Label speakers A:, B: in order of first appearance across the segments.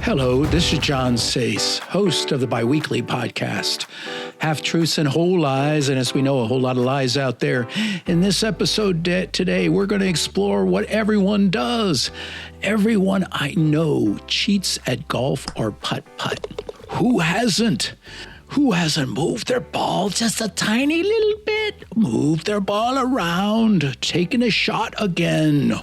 A: Hello, this is John Sace, host of the biweekly podcast, Half Truths and Whole Lies, and as we know, a whole lot of lies out there. In this episode today, we're going to explore what everyone does. Everyone I know cheats at golf or putt-putt. Who hasn't? Who hasn't moved their ball just a tiny little bit? Moved their ball around, taken a shot again.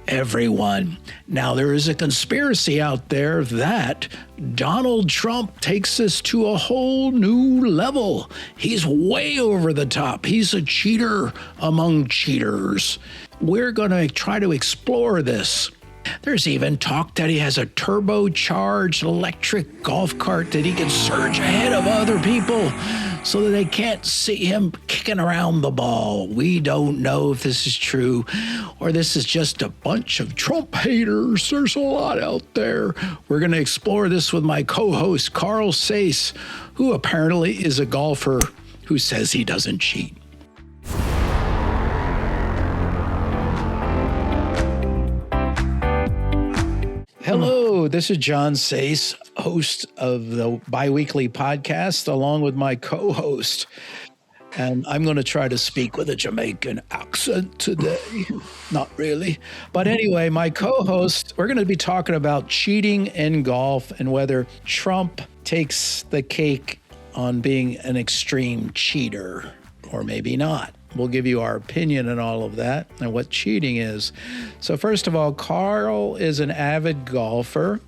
A: Everyone. Now, there is a conspiracy out there that Donald Trump takes this to a whole new level. He's way over the top. He's a cheater among cheaters. We're going to try to explore this. There's even talk that he has a turbocharged electric golf cart that he can surge ahead of other people so that they can't see him kicking around the ball. We don't know if this is true or this is just a bunch of Trump haters. There's a lot out there. We're going to explore this with my co-host, Carl Sace, who apparently is a golfer who says he doesn't cheat. Hello, this is John Sace, host of the biweekly podcast, along with my co-host. And I'm going to try to speak with a Jamaican accent today. Not really. But anyway, my co-host, we're going to be talking about cheating in golf and whether Trump takes the cake on being an extreme cheater or maybe not. We'll give you our opinion on all of that and what cheating is. So first of all, Carl is an avid golfer.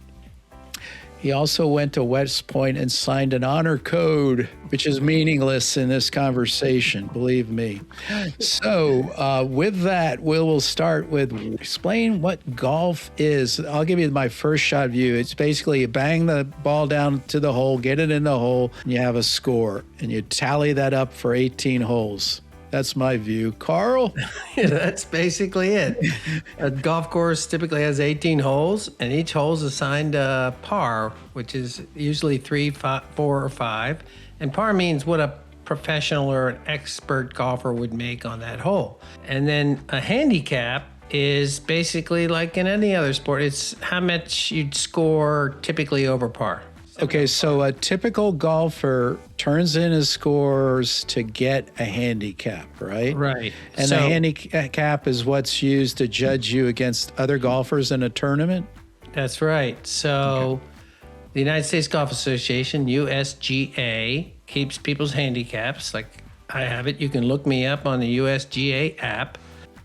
A: He also went to West Point and signed an honor code, which is meaningless in this conversation, believe me. So with that, we'll start with explain what golf is. I'll give you my first shot view. It's basically you bang the ball down to the hole, get it in the hole, and you have a score. And you tally that up for 18 holes. That's my view. Carl?
B: Yeah, that's basically it. A golf course typically has 18 holes, and each hole is assigned a par, which is usually 3, 4, or 5. And par means what a professional or an expert golfer would make on that hole. And then a handicap is basically like in any other sport. It's how much you'd score typically over par.
A: Okay, so a typical golfer turns in his scores to get a handicap, right?
B: Right.
A: And the handicap is what's used to judge you against other golfers in a tournament?
B: That's right. So the United States Golf Association, USGA, keeps people's handicaps. Like I have it. You can look me up on the USGA app.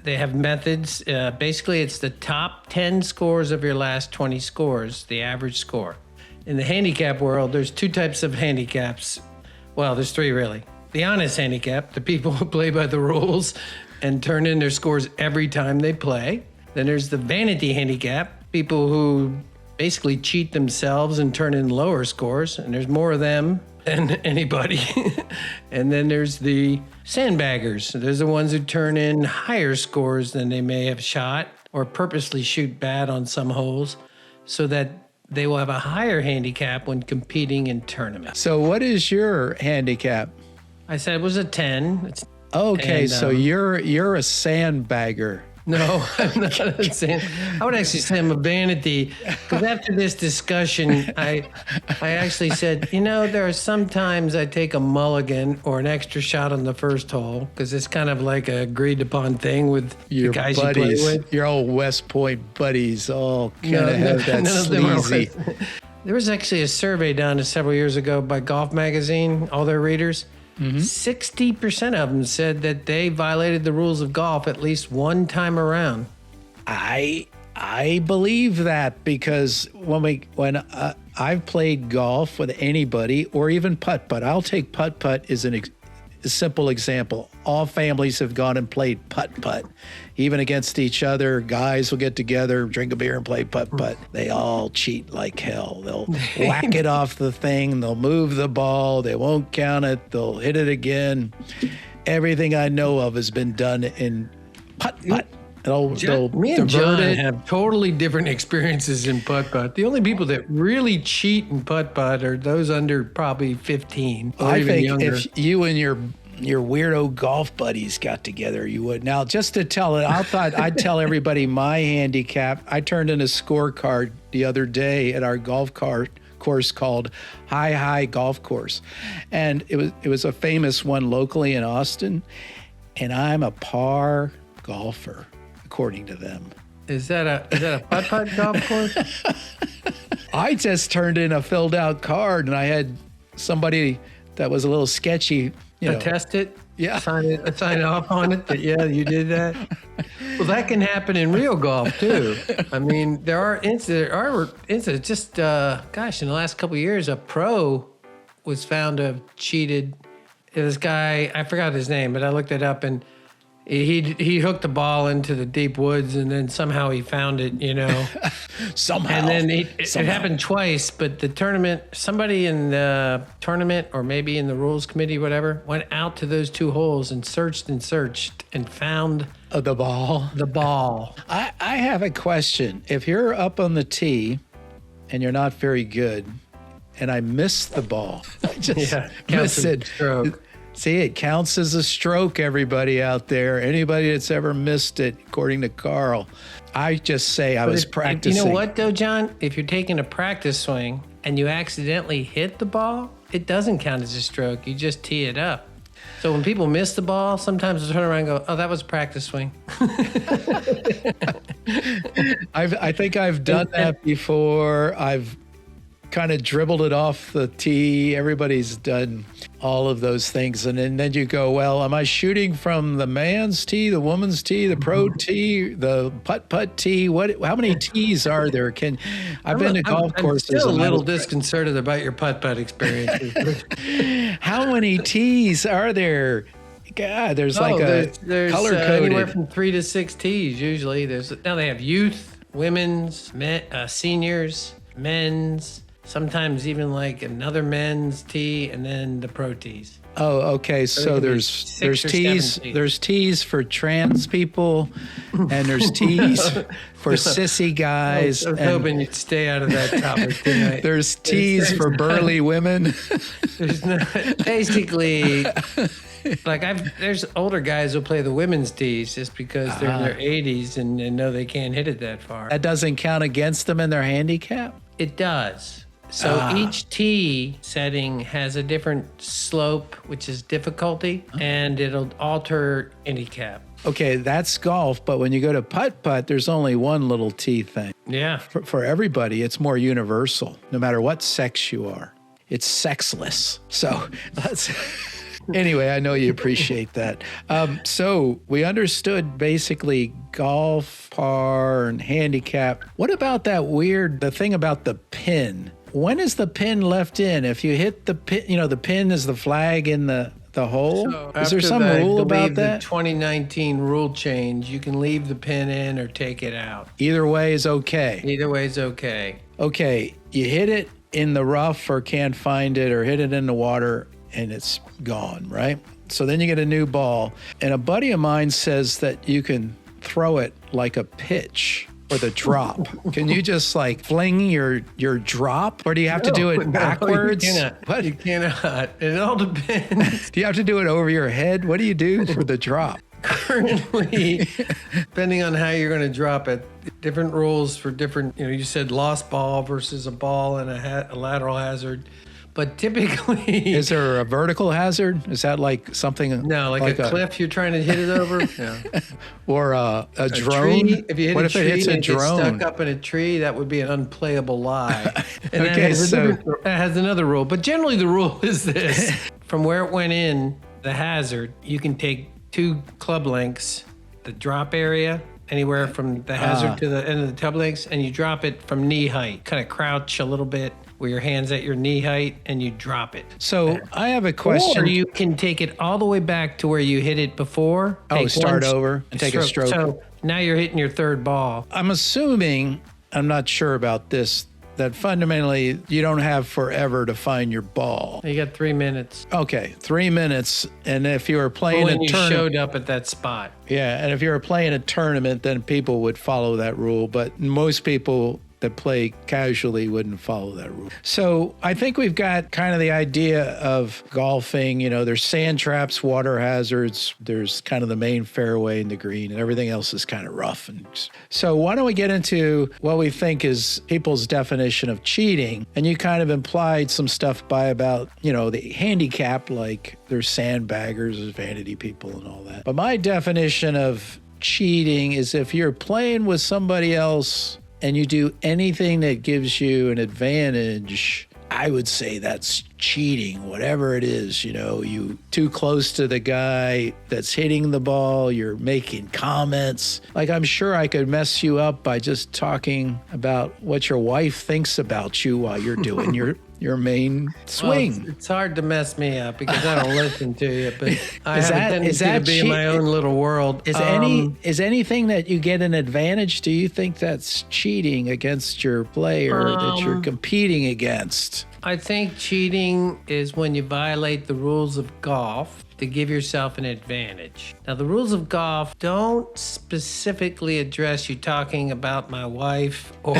B: They have methods. Basically, it's the top 10 scores of your last 20 scores, the average score. In the handicap world, there's two types of handicaps. Well, there's three really. The honest handicap, the people who play by the rules and turn in their scores every time they play. Then there's the vanity handicap, people who basically cheat themselves and turn in lower scores, and there's more of them than anybody. And then there's the sandbaggers. There's the ones who turn in higher scores than they may have shot or purposely shoot bad on some holes so that they will have a higher handicap when competing in tournaments.
A: So what is your handicap?
B: I said it was a 10.
A: Okay, so you're a sandbagger.
B: No, I'm not a sand. I would actually say I'm a vanity, because after this discussion, I actually said, there are sometimes I take a mulligan or an extra shot on the first hole, because it's kind of like a agreed upon thing with
A: your
B: the guys
A: buddies,
B: you play with.
A: Your old West Point buddies all kind of have that sleazy.
B: There was actually a survey done several years ago by Golf Magazine, all their readers. 60% of them said that they violated the rules of golf at least one time around.
A: I believe that because when I've played golf with anybody or even putt-putt, I'll take putt-putt as a simple example. All families have gone and played putt-putt. Even against each other, guys will get together, drink a beer and play putt-putt. They all cheat like hell. They'll whack it off the thing. They'll move the ball. They won't count it. They'll hit it again. Everything I know of has been done in putt-putt.
B: Me and John have totally different experiences in putt-putt. The only people that really cheat in putt-putt are those under probably 15 or
A: I
B: even
A: think
B: younger.
A: if you and your your weirdo golf buddies got together, you would. Now, just to tell it, I'd tell everybody my handicap. I turned in a scorecard the other day at our golf course called High Golf Course. And it was a famous one locally in Austin. And I'm a par golfer, according to them.
B: Is that a putt-putt golf course?
A: I just turned in a filled out card and I had somebody that was a little sketchy,
B: Attest it?
A: Yeah.
B: Sign off on it that, yeah, you did that? Well, that can happen in real golf, too. I mean, there are incidents. Just, in the last couple of years, a pro was found to have cheated. This guy, I forgot his name, but I looked it up, and he hooked the ball into the deep woods, and then somehow he found it,
A: Somehow.
B: And then it happened twice, but the tournament, somebody in the tournament or maybe in the rules committee, whatever, went out to those two holes and searched and found
A: the ball.
B: The ball.
A: I have a question. If you're up on the tee and you're not very good, and I missed the ball, I just missed it.
B: Stroke.
A: See, it counts as a stroke, everybody out there. Anybody that's ever missed it, according to Carl. I just say I was practicing.
B: You know what, though, John? If you're taking a practice swing and you accidentally hit the ball, it doesn't count as a stroke. You just tee it up. So when people miss the ball, sometimes they turn around and go, oh, that was a practice swing.
A: I think I've done that before. I've kind of dribbled it off the tee. Everybody's done all of those things. And then you go, well, am I shooting from the man's tee, the woman's tee, the pro tee, the putt tee? How many tees are there? I've been to golf courses.
B: I'm still a little disconcerted about your putt experiences.
A: How many tees are there? God, there's there's color coded.
B: Anywhere from 3 to 6 tees usually. Now they have youth, women's, seniors, men's. Sometimes even like another men's tee and then the pro tees.
A: Oh, okay. So there's tees for trans people and there's tees for sissy guys.
B: I was hoping you'd stay out of that topic tonight.
A: There's tees for burly women.
B: There's basically there's older guys who play the women's tees just because they're in their 80s and know they can't hit it that far.
A: That doesn't count against them in their handicap?
B: It does. So each tee setting has a different slope, which is difficulty, and it'll alter handicap.
A: Okay, that's golf, but when you go to putt, there's only one little tee thing.
B: Yeah.
A: For everybody, it's more universal, no matter what sex you are. It's sexless. So that's... Anyway, I know you appreciate that. So we understood basically golf, par, and handicap. What about the thing about the pin? When is the pin left in? If you hit the pin, the pin is the flag in the hole? So is there some rule about that?
B: The 2019 rule change, you can leave the pin in or take it out.
A: Either way is okay.
B: Either way is okay.
A: Okay, you hit it in the rough or can't find it or hit it in the water and it's gone, right? So then you get a new ball. And a buddy of mine says that you can throw it like a pitch or the drop. Can you just fling your drop? Or do you have to do it backwards?
B: You cannot. What? You cannot. It all depends.
A: Do you have to do it over your head? What do you do for the drop?
B: Currently, depending on how you're going to drop it, different rules for different, you said lost ball versus a ball and a lateral hazard. But typically...
A: Is there a vertical hazard? Is that like something...
B: No, like a cliff you're trying to hit it over? Yeah.
A: Or a drone?
B: Tree. If you hit
A: what
B: a
A: if
B: tree
A: it hits a
B: and
A: drone?
B: Gets stuck up in a tree, that would be an unplayable lie. And
A: Okay,
B: that has another rule. But generally the rule is this. From where it went in, the hazard, you can take 2 club lengths, the drop area, anywhere from the hazard to the end of the club lengths, and you drop it from knee height. Kind of crouch a little bit, where your hand's at your knee height and you drop it.
A: So I have a question.
B: Or you can take it all the way back to where you hit it before.
A: Start over and take a stroke.
B: So now you're hitting your third ball.
A: I'm assuming, I'm not sure about this, that fundamentally you don't have forever to find your ball.
B: You got 3 minutes.
A: Okay, 3 minutes. And if you were playing
B: when you showed up at that spot.
A: Yeah, and if you were playing a tournament, then people would follow that rule. But most people that play casually wouldn't follow that rule. So I think we've got kind of the idea of golfing. You know, there's sand traps, water hazards. There's kind of the main fairway and the green, and everything else is kind of rough. And so why don't we get into what we think is people's definition of cheating? And you kind of implied some stuff by about, you know, the handicap, like there's sandbaggers, there's vanity people and all that. But my definition of cheating is if you're playing with somebody else and you do anything that gives you an advantage, I would say that's cheating, whatever it is. You know, you too close to the guy that's hitting the ball, you're making comments. Like, I'm sure I could mess you up by just talking about what your wife thinks about you while you're doing your main swing.
B: Well, it's hard to mess me up because I don't listen to you, but I have a tendency to be
A: cheat?
B: in my own little world.
A: Is anything that you get an advantage, do you think that's cheating against your player that you're competing against?
B: I think cheating is when you violate the rules of golf to give yourself an advantage. Now, the rules of golf don't specifically address you talking about my wife or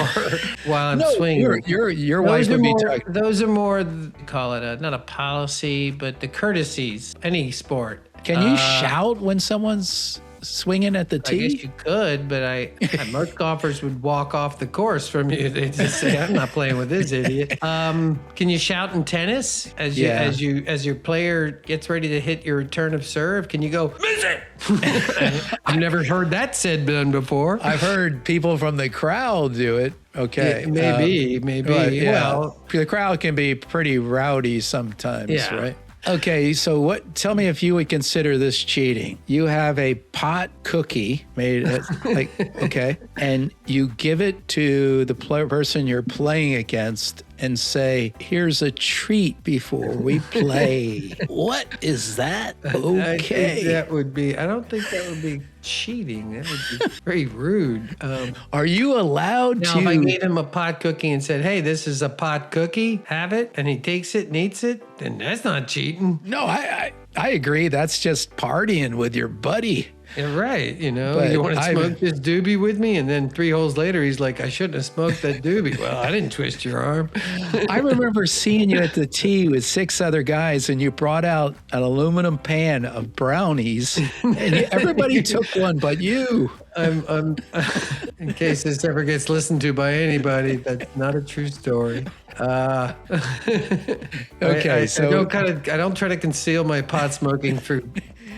B: while I'm swinging.
A: Your wife would be talking.
B: Those are more, call it not a policy, but the courtesies. Any sport.
A: Can you shout when someone's swinging at the tee?
B: I guess you could, but most golfers would walk off the course from you. They just say, "I'm not playing with this idiot." Can you shout in tennis as your player gets ready to hit your return of serve? Can you go, "Miss it"? I've never heard that said done before.
A: I've heard people from the crowd do it. Okay,
B: yeah, maybe.
A: But, yeah,
B: well,
A: the crowd can be pretty rowdy sometimes, right? Okay, so tell me if you would consider this cheating. You have a pot cookie made, okay, and you give it to the person you're playing against and say, here's a treat before we play. What is that? Okay.
B: I don't think that would be cheating. That would be very rude.
A: Are you allowed
B: now,
A: to?
B: If I gave him a pot cookie and said, hey, this is a pot cookie, have it, and he takes it and eats it, then that's not cheating.
A: No, I agree. That's just partying with your buddy.
B: Yeah, right. You know,
A: But
B: you want to smoke this doobie with me? And then 3 holes later, he's like, I shouldn't have smoked that doobie. Well, I didn't twist your arm.
A: I remember seeing you at the tee with 6 other guys, and you brought out an aluminum pan of brownies, and everybody took one but you.
B: I'm in case this ever gets listened to by anybody, that's not a true story.
A: Okay,
B: so I don't try to conceal my pot smoking through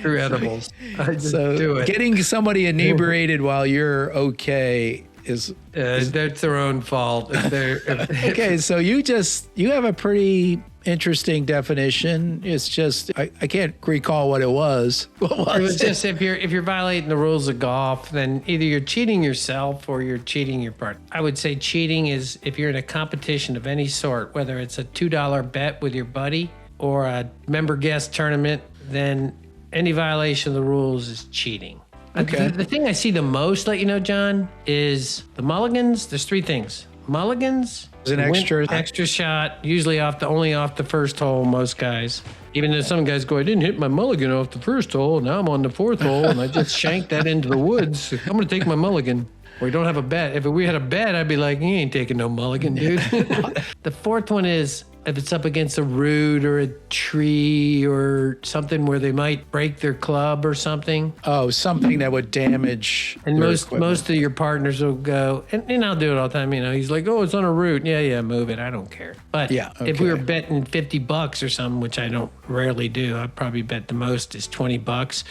B: edibles. I just do it.
A: Getting somebody inebriated while you're okay is
B: that's their own fault.
A: Okay, so you have a pretty interesting definition. It's just I can't recall what it was. What was
B: it? Was just if you're violating the rules of golf, then either you're cheating yourself or you're cheating your partner. I would say cheating is if you're in a competition of any sort, whether it's a $2 bet with your buddy or a member guest tournament, then any violation of the rules is cheating.
A: Okay.
B: The thing I see the most, let you know, John, is the mulligans. There's 3 things. Mulligans.
A: Is an
B: extra shot, usually only off the first hole, most guys. Even though some guys go, I didn't hit my mulligan off the first hole. Now I'm on the 4th hole, and I just shanked that into the woods. I'm going to take my mulligan. Or you don't have a bet. If we had a bet, I'd be like, you ain't taking no mulligan, dude. The 4th one is if it's up against a root or a tree or something where they might break their club or something.
A: Oh, something that would damage.
B: And most of your partners will go, and I'll do it all the time. You know, he's like, oh, it's on a root. Yeah, move it. I don't care. But if we were betting $50 or something, which I don't rarely do, I probably bet the most is $20.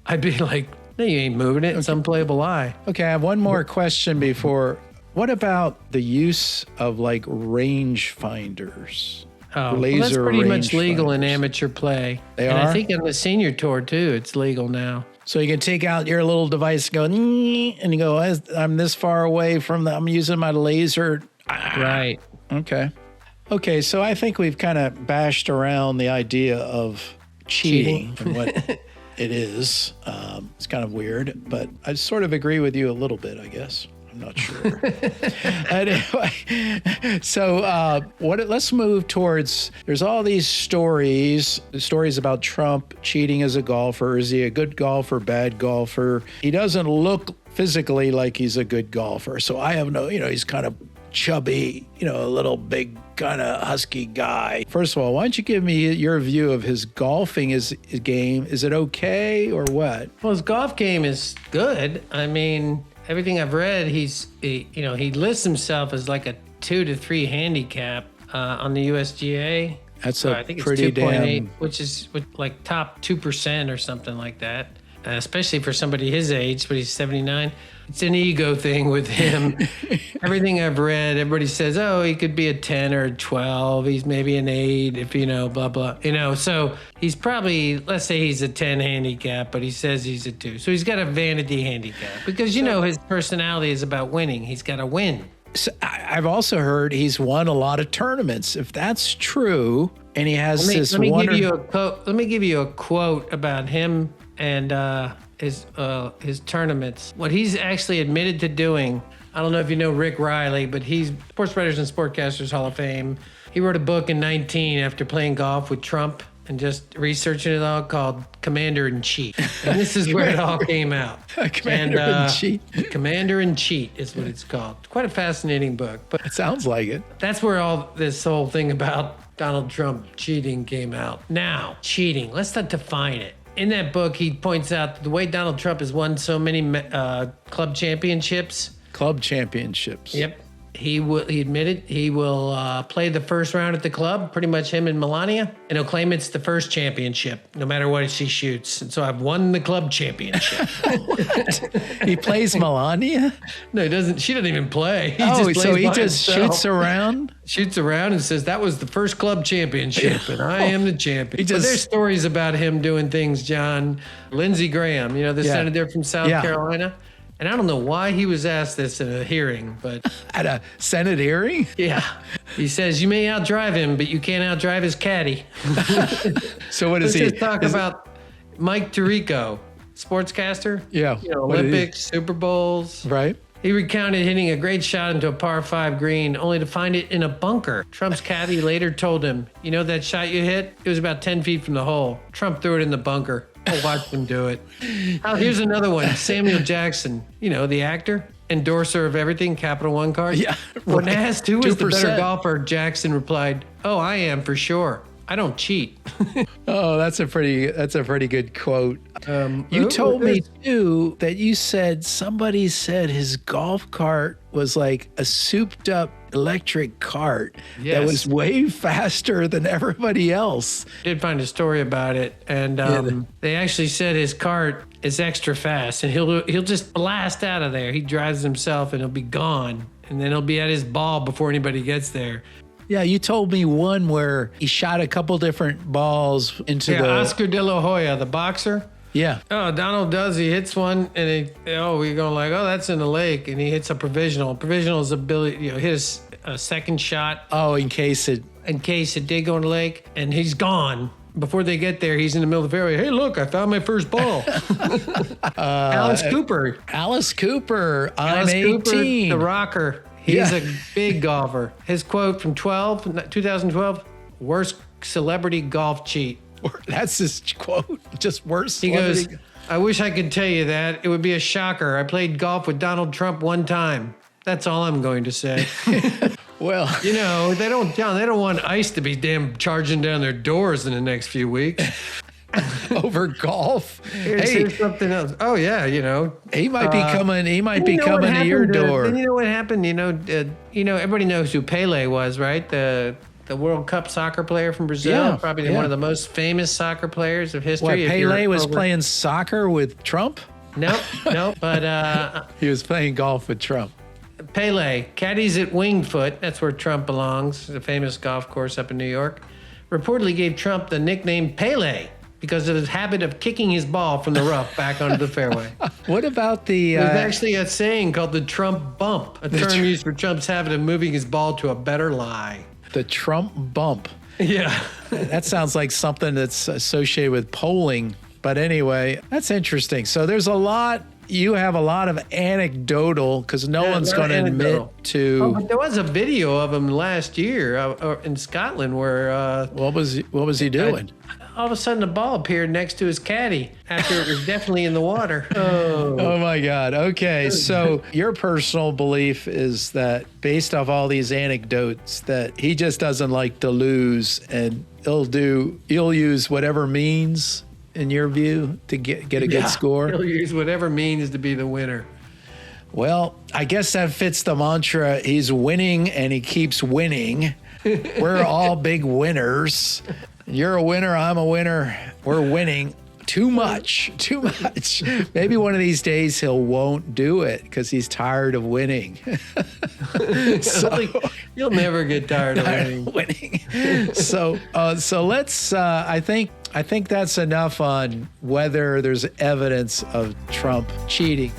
B: I'd be like, no, you ain't moving it. It's unplayable lie.
A: Okay, I have one more question before. What about the use of like range finders?
B: Oh, well, that's pretty much legal in amateur play.
A: They
B: are?
A: And
B: I think on the senior tour too, it's legal now.
A: So you can take out your little device, go, and you go, I'm this far away from I'm using my laser.
B: Right.
A: Okay, so I think we've kind of bashed around the idea of cheating and what it is. It's kind of weird, but I sort of agree with you a little bit, I guess. I'm not sure. Anyway, so let's move towards, there's all these stories about Trump cheating as a golfer. Is he a good golfer, bad golfer? He doesn't look physically like he's a good golfer. So I have he's kind of chubby, a little big kind of husky guy. First of all, why don't you give me your view of his golfing game? Is it okay or what?
B: Well, his golf game is good. I mean, everything I've read, he lists himself as like a 2 to 3 handicap on the USGA.
A: That's
B: I think
A: pretty
B: it's 2.8,
A: damn.
B: which is like top 2% or something like that. Especially for somebody his age, but he's 79. It's an ego thing with him. Everything I've read, everybody says, oh, he could be a 10 or a 12. He's maybe an 8 if, blah, blah. So he's probably, let's say he's a 10 handicap, but he says he's a 2. So he's got a vanity handicap because, his personality is about winning. He's got to win.
A: So I've also heard he's won a lot of tournaments. If that's true, and he has
B: Let me give you a quote about him and his tournaments. What he's actually admitted to doing, I don't know if you know Rick Riley, but he's Sports Writers and Sportcasters Hall of Fame. He wrote a book in 19 after playing golf with Trump and just researching it all called Commander in Cheat. And this is where it all came out.
A: Commander in Cheat.
B: Commander in Cheat is what it's called. Quite a fascinating book. But
A: it sounds like it.
B: That's where this whole thing about Donald Trump cheating came out. Now, cheating, let's not define it. In that book, he points out the way Donald Trump has won so many club championships.
A: Club championships.
B: Yep. He admitted he will play the first round at the club, pretty much him and Melania, and he'll claim it's the first championship, no matter what she shoots. And so I've won the club championship.
A: What? He plays Melania?
B: No, he doesn't. She doesn't even play.
A: He just shoots around?
B: Shoots around and says, that was the first club championship, and I am the champion. But there's stories about him doing things, John. Lindsey Graham, the senator from South Carolina. And I don't know why he was asked this in a hearing, but...
A: At a Senate hearing?
B: Yeah. He says, you may outdrive him, but you can't outdrive his caddy.
A: So what is he?
B: Let's just talk about Mike Tirico, sportscaster.
A: Yeah.
B: Olympics, Super Bowls.
A: Right.
B: He recounted hitting a great shot into a par 5 green, only to find it in a bunker. Trump's caddy later told him, that shot you hit? It was about 10 feet from the hole. Trump threw it in the bunker. I watched him do it. Here's another one. Samuel Jackson, the actor, endorser of everything, Capital One card.
A: Yeah.
B: When asked who was the
A: 2%.
B: better golfer, Jackson replied, "Oh, I am for sure. I don't cheat."
A: Oh, that's a pretty good quote. You told me too that somebody said his golf cart was like a souped up electric cart that was way faster than everybody else.
B: I did find a story about it, and they actually said his cart is extra fast, and he'll just blast out of there. He drives himself, and he'll be gone, and then he'll be at his ball before anybody gets there.
A: Yeah, you told me one where he shot a couple different balls into the...
B: Oscar De La Hoya, the boxer.
A: Yeah.
B: Oh, Donald does. He hits one, and we're going like, oh, that's in the lake, and he hits a provisional. Provisional is ability, hit a second shot.
A: Oh, in case it
B: did go in the lake, and he's gone. Before they get there, he's in the middle of the fairway. Hey, look, I found my first ball. Alice Cooper.
A: I'm 18.
B: Cooper, the rocker. He's a big golfer. His quote from 2012, worst celebrity golf cheat.
A: That's his quote. Just worst.
B: He goes, I wish I could tell you that. It would be a shocker. I played golf with Donald Trump one time. That's all I'm going to say.
A: Well,
B: they don't want ICE to be charging down their doors in the next few weeks.
A: Over golf.
B: Here's something else. Oh yeah,
A: he might be coming. He might be coming to your door.
B: You know what happened? Everybody knows who Pele was, right? The World Cup soccer player from Brazil, probably one of the most famous soccer players of history.
A: What, Pele was playing soccer with Trump?
B: No, but
A: he was playing golf with Trump.
B: Pele, caddies at Wingfoot, that's where Trump belongs, the famous golf course up in New York, reportedly gave Trump the nickname Pele because of his habit of kicking his ball from the rough back onto the fairway.
A: What about the...
B: There's actually a saying called the Trump bump, a term used for Trump's habit of moving his ball to a better lie.
A: The Trump bump.
B: Yeah.
A: That sounds like something that's associated with polling. But anyway, that's interesting. So you have a lot of anecdotal, because no one's going to admit to...
B: Oh, but there was a video of him last year in Scotland where...
A: What was he doing?
B: all of a sudden, a ball appeared next to his caddy after it was definitely in the water.
A: Oh my God. Okay. So your personal belief is that based off all these anecdotes that he just doesn't like to lose and he'll use whatever means in your view to get a good score.
B: He'll use whatever means to be the winner.
A: Well, I guess that fits the mantra. He's winning and he keeps winning. We're all big winners. You're a winner. I'm a winner. We're winning. Too much. Maybe one of these days won't do it because he's tired of winning.
B: You'll never get tired of
A: winning. So let's. I think that's enough on whether there's evidence of Trump cheating.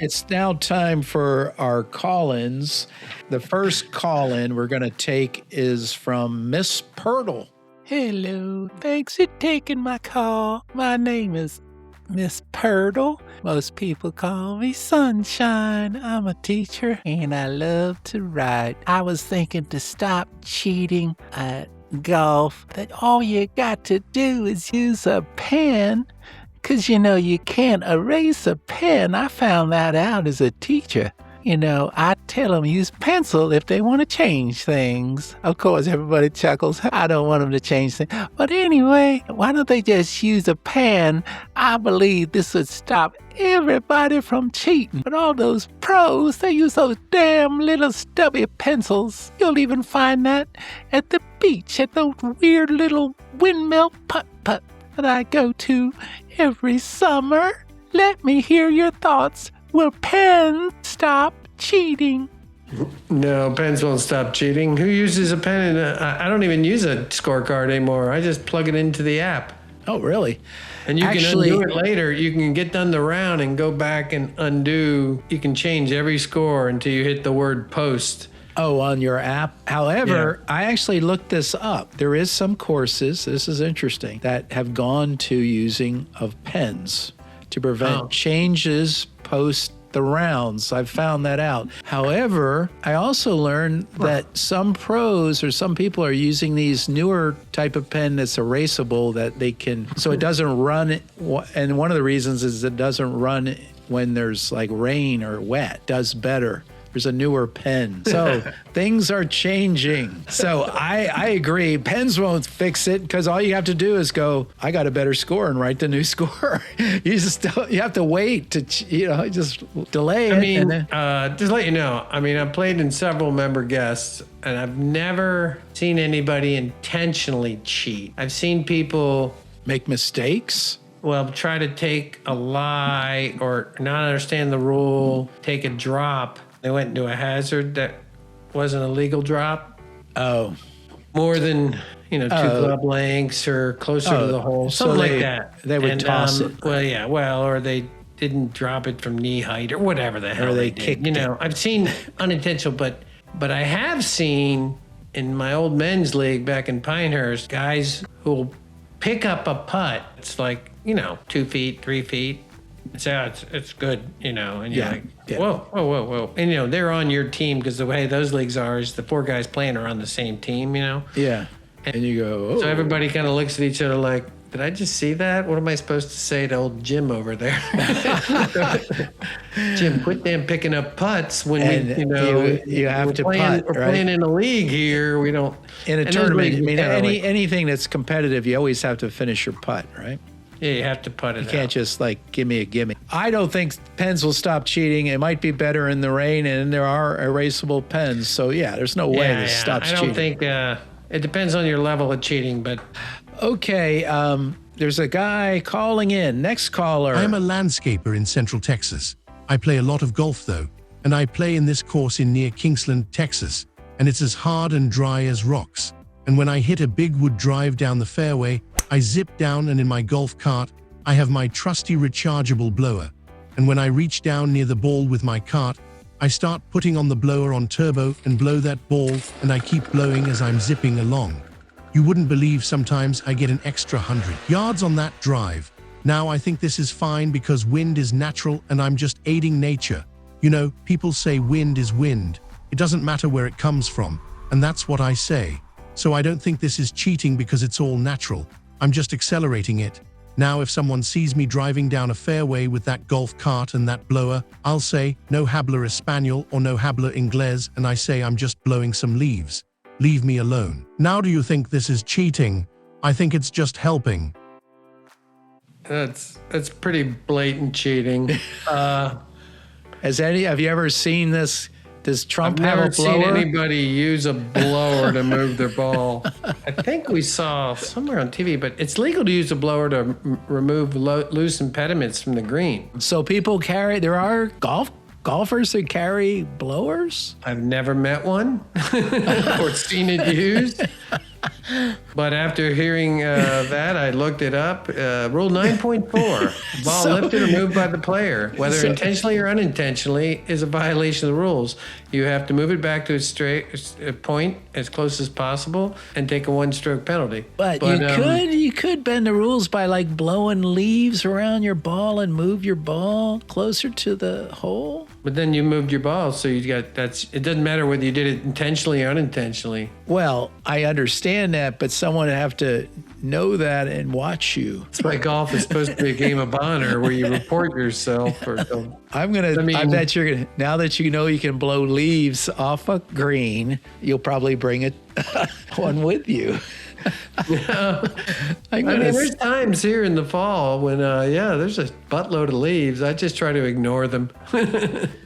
A: It's now time for our call-ins. The first call-in we're going to take is from Miss Purtle.
C: Hello, thanks for taking my call. My name is Miss Purtle. Most people call me Sunshine. I'm a teacher and I love to write. I was thinking to stop cheating at golf, that all you got to do is use a pen. 'Cause, you can't erase a pen. I found that out as a teacher. I tell them use pencil if they want to change things. Of course, everybody chuckles. I don't want them to change things. But anyway, why don't they just use a pen? I believe this would stop everybody from cheating. But all those pros, they use those damn little stubby pencils. You'll even find that at the beach, at those weird little windmill putt-putt that I go to every summer. Let me hear your thoughts. Will pens stop cheating?
B: No, pens won't stop cheating. Who uses a pen? I don't even use a scorecard anymore. I just plug it into the app.
A: Oh, really?
B: And you can undo it later. You can get done the round and go back and undo. You can change every score until you hit the word post.
A: Oh, on your app. However, I actually looked this up. There is some courses, this is interesting, that have gone to using of pens to prevent changes post the rounds. I've found that out. However, I also learned that some pros or some people are using these newer type of pen that's erasable that they can, so it doesn't run. And one of the reasons is it doesn't run when there's like rain or wet. It does better. There's a newer pen. So things are changing. So I agree. Pens won't fix it because all you have to do is go, I got a better score and write the new score. You have to wait to, just delay it.
B: I mean, just let you know, I've played in several member guests and I've never seen anybody intentionally cheat. I've seen people
A: make mistakes.
B: Well, try to take a lie or not understand the rule, take a drop. They went into a hazard that wasn't a legal drop.
A: Oh.
B: More than, 2 club lengths or closer to the hole. Something like that.
A: They would toss it.
B: Or they didn't drop it from knee height or whatever the hell they did.
A: Kicked it.
B: I've seen unintentional, but I have seen in my old men's league back in Pinehurst, guys who will pick up a putt. It's like, 2 feet, 3 feet. It's good, and you're like, whoa. And, they're on your team because the way those leagues are is the 4 guys playing are on the same team,
A: Yeah. And you go, oh.
B: So everybody kind of looks at each other like, did I just see that? What am I supposed to say to old Jim over there? Jim, quit damn picking up putts when
A: you have to putt,
B: We're playing in a league here. We don't.
A: In a tournament, anything that's competitive, you always have to finish your putt, right?
B: Yeah, you have to putt it out.
A: You can't just give me a gimme. I don't think pens will stop cheating. It might be better in the rain, and there are erasable pens. So, there's no way this stops cheating.
B: I don't think it depends on your level of cheating, but...
A: Okay, there's a guy calling in. Next caller.
D: I'm a landscaper in Central Texas. I play a lot of golf, though, and I play in this course in near Kingsland, Texas, and it's as hard and dry as rocks. And when I hit a big wood drive down the fairway, I zip down, and in my golf cart, I have my trusty rechargeable blower. And when I reach down near the ball with my cart, I start putting on the blower on turbo and blow that ball, and I keep blowing as I'm zipping along. You wouldn't believe sometimes I get an extra 100 yards on that drive. Now I think this is fine because wind is natural and I'm just aiding nature. People say wind is wind. It doesn't matter where it comes from, and that's what I say. So I don't think this is cheating because it's all natural. I'm just accelerating it. Now if someone sees me driving down a fairway with that golf cart and that blower, I'll say, no habla español or no habla inglés, and I say I'm just blowing some leaves. Leave me alone. Now do you think this is cheating? I think it's just helping.
B: That's pretty blatant cheating.
A: Have you ever seen this? Does Trump
B: I've
A: have
B: never
A: a blower?
B: seen anybody use a blower to move their ball. I think we saw somewhere on TV, but it's legal to use a blower to remove loose impediments from the green.
A: So there are golfers that carry blowers?
B: I've never met one or seen it used. But after hearing that, I looked it up. Rule 9.4, ball lifted or moved by the player, whether intentionally or unintentionally, is a violation of the rules. You have to move it back to a straight point as close as possible and take a one-stroke penalty.
A: But you could bend the rules by like blowing leaves around your ball and move your ball closer to the hole.
B: But then you moved your ball, so it doesn't matter whether you did it intentionally or unintentionally.
A: Well, I understand that, but someone would have to know that and watch you.
B: That's why golf is supposed to be a game of honor where you report yourself.
A: I bet you're gonna, now that you know you can blow leaves off a green, you'll probably bring one with you.
B: There's times here in the fall when, there's a buttload of leaves. I just try to ignore them.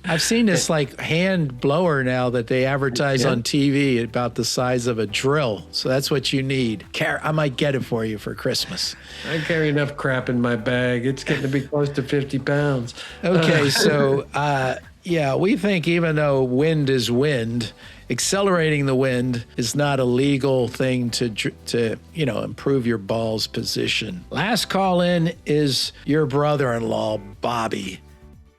A: I've seen this like hand blower now that they advertise on TV about the size of a drill. So that's what you need. I might get it for you for Christmas.
B: I carry enough crap in my bag. It's getting to be close to 50 pounds.
A: Okay, so we think even though wind is wind, accelerating the wind is not a legal thing to improve your ball's position. Last call in is your brother-in-law, Bobby.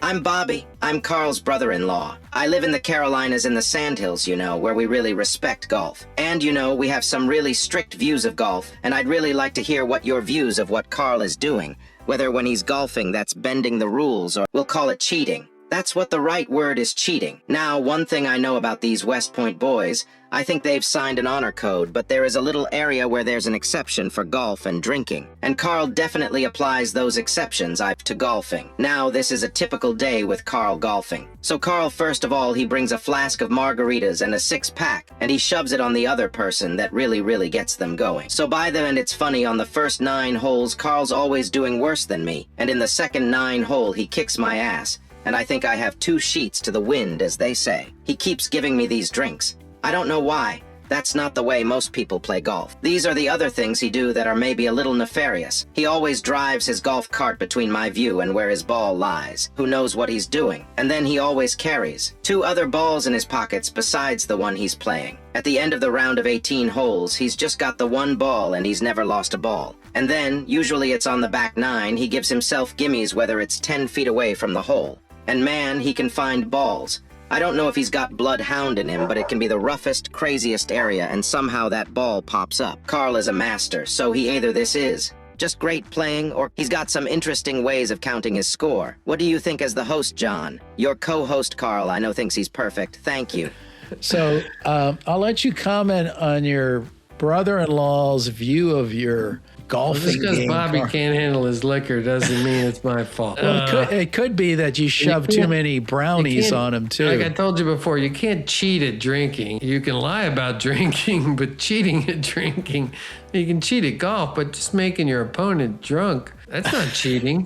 E: I'm Bobby. I'm Carl's brother-in-law. I live in the Carolinas in the Sandhills, where we really respect golf. And, we have some really strict views of golf, and I'd really like to hear what your views of what Carl is doing, whether when he's golfing that's bending the rules or we'll call it cheating. That's what the right word is, cheating. Now, one thing I know about these West Point boys, I think they've signed an honor code, but there is a little area where there's an exception for golf and drinking. And Carl definitely applies those exceptions to golfing. Now, this is a typical day with Carl golfing. So Carl, first of all, he brings a flask of margaritas and a 6-pack, and he shoves it on the other person that really gets them going. So by the end, it's funny, on the first 9 holes, Carl's always doing worse than me. And in the second 9 hole, he kicks my ass. And I think I have 2 sheets to the wind, as they say. He keeps giving me these drinks. I don't know why. That's not the way most people play golf. These are the other things he do that are maybe a little nefarious. He always drives his golf cart between my view and where his ball lies. Who knows what he's doing? And then he always carries 2 other balls in his pockets besides the one he's playing. At the end of the round of 18 holes, he's just got the 1 ball and he's never lost a ball. And then, usually it's on the back 9, he gives himself gimmies whether it's 10 feet away from the hole. And man, he can find balls. I don't know if he's got bloodhound in him, but it can be the roughest, craziest area, and somehow that ball pops up. Carl is a master, so he either this is just great playing, or he's got some interesting ways of counting his score. What do you think as the host, John? Your co-host, Carl, I know thinks he's perfect. Thank you.
A: So I'll let you comment on your brother-in-law's view of your golfing
B: just because
A: game.
B: Bobby can't handle his liquor doesn't mean it's my fault.
A: Well, it could be that you shoved too many brownies on him, too.
B: Like I told you before, you can't cheat at drinking. You can lie about drinking, but cheating at drinking, you can cheat at golf, but just making your opponent drunk, that's not cheating.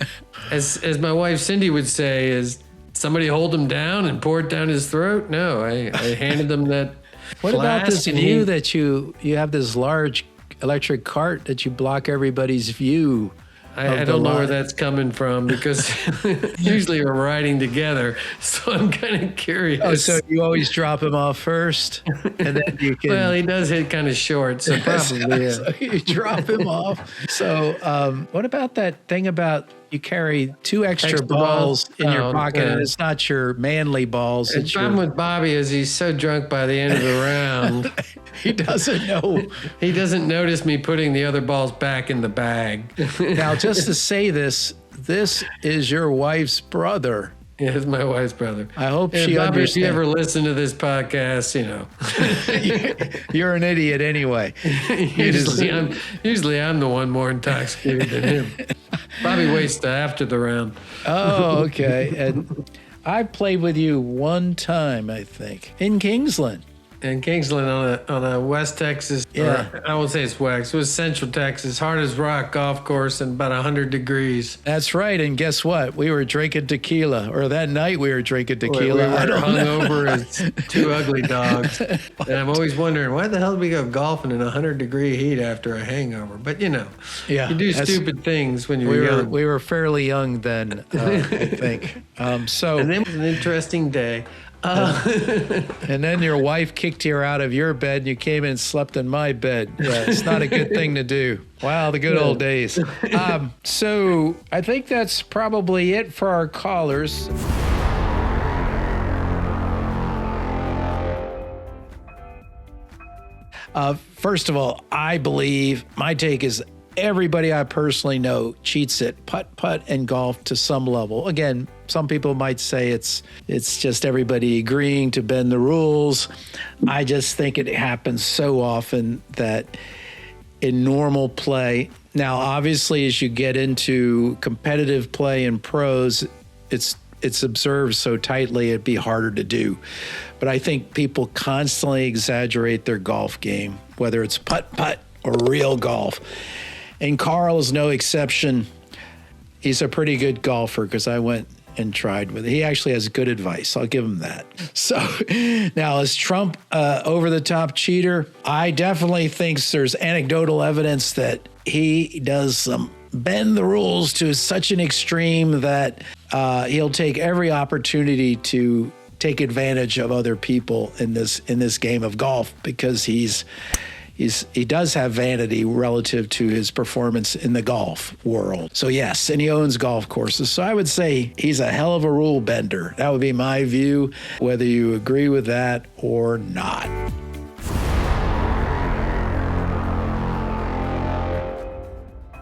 B: As my wife Cindy would say, is somebody hold him down and pour it down his throat? No, I handed them that
A: What about this view that you have this large electric cart that you block everybody's view?
B: I don't know where that's coming from because usually we're riding together, so I'm kind of curious.
A: Oh, so you always drop him off first, and then you can.
B: Well, he does hit kind of short, so probably.
A: So you drop him off. So, what about that thing about you carry 2 extra balls in your pocket, and it's not your manly balls?
B: The problem with Bobby is he's so drunk by the end of the round.
A: He doesn't know.
B: He doesn't notice me putting the other balls back in the bag.
A: Now, just to say this is your wife's brother.
B: Yeah, it's my wife's brother.
A: I hope
B: And
A: she
B: Bobby,
A: understands.
B: if you ever listen to this podcast,
A: You're an idiot anyway.
B: usually I'm the one more intoxicated than him. Bobby waits after the round.
A: Oh, okay. And I played with you one time, I think, in Kingsland.
B: In Kingsland on a West Texas,
A: Yeah.
B: or I won't say it's West, it was Central Texas, hard as rock golf course and about 100 degrees.
A: That's right. And guess what? We were drinking tequila, or that night we were drinking tequila.
B: We
A: I
B: were
A: don't know.
B: hungover as two ugly dogs. And I'm always wondering, why the hell did we go golfing in 100-degree heat after a hangover? But,
A: Yeah,
B: you do
A: that's-
B: stupid things when you're young.
A: We were fairly young then, I think.
B: And then it was an interesting day.
A: And then your wife kicked you out of your bed and you came in and slept in my bed. Yeah, it's not a good thing to do. Wow, the good old days. So I think that's probably it for our callers. First of all, I believe my take is everybody I personally know cheats at putt and golf to some level. Again, some people might say it's just everybody agreeing to bend the rules. I just think it happens so often that in normal play. Now, obviously, as you get into competitive play and pros, it's observed so tightly it'd be harder to do. But I think people constantly exaggerate their golf game, whether it's putt or real golf. And Carl is no exception. He's a pretty good golfer because I went and tried with it. He actually has good advice. I'll give him that. So now, is Trump over-the-top cheater? I definitely think there's anecdotal evidence that he does some bend the rules to such an extreme that he'll take every opportunity to take advantage of other people in this game of golf because he does have vanity relative to his performance in the golf world. So yes, and he owns golf courses. So I would say he's a hell of a rule bender. That would be my view, whether you agree with that or not.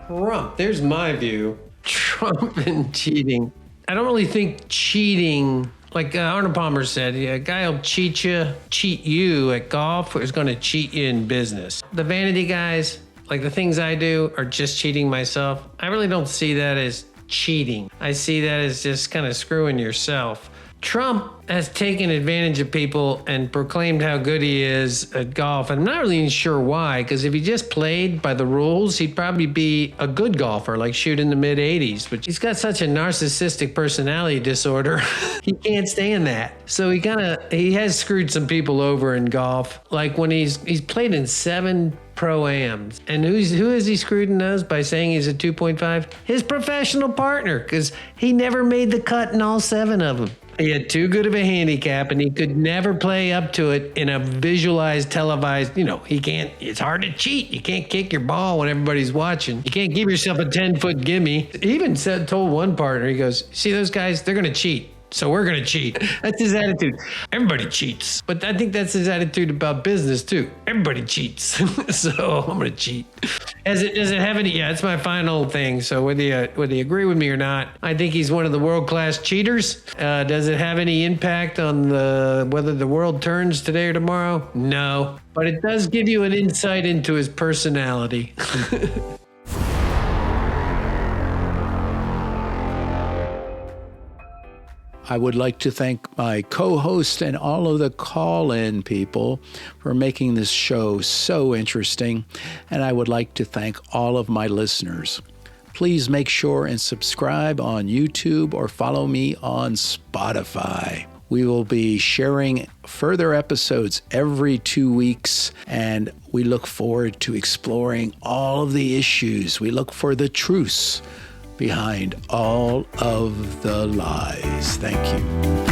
B: Trump, there's my view. Trump and cheating. I don't really think cheating, like Arnold Palmer said, a guy will cheat you at golf, or is going to cheat you in business. The vanity guys, like the things I do, are just cheating myself. I really don't see that as cheating. I see that as just kind of screwing yourself. Trump has taken advantage of people and proclaimed how good he is at golf. And I'm not really sure why, because if he just played by the rules, he'd probably be a good golfer, like shoot in the mid 80s. But he's got such a narcissistic personality disorder. He can't stand that. So he has screwed some people over in golf. Like when he's played in 7 Pro-Ams. And who has he screwed in those by saying he's a 2.5? His professional partner, because he never made the cut in all 7 of them. He had too good of a handicap, and he could never play up to it in a visualized, televised, he can't, it's hard to cheat. You can't kick your ball when everybody's watching. You can't give yourself a 10-foot gimme. He even told one partner, he goes, see those guys, they're going to cheat. So we're going to cheat. That's his attitude. Everybody cheats. But I think that's his attitude about business too. Everybody cheats. So I'm going to cheat. Does it have any? Yeah, it's my final thing. So whether you agree with me or not, I think he's one of the world-class cheaters. Does it have any impact on whether the world turns today or tomorrow? No. But it does give you an insight into his personality.
A: I would like to thank my co-host and all of the call-in people for making this show so interesting. And I would like to thank all of my listeners. Please make sure and subscribe on YouTube or follow me on Spotify. We will be sharing further episodes every 2 weeks, and we look forward to exploring all of the issues. We look for the truths behind all of the lies. Thank you.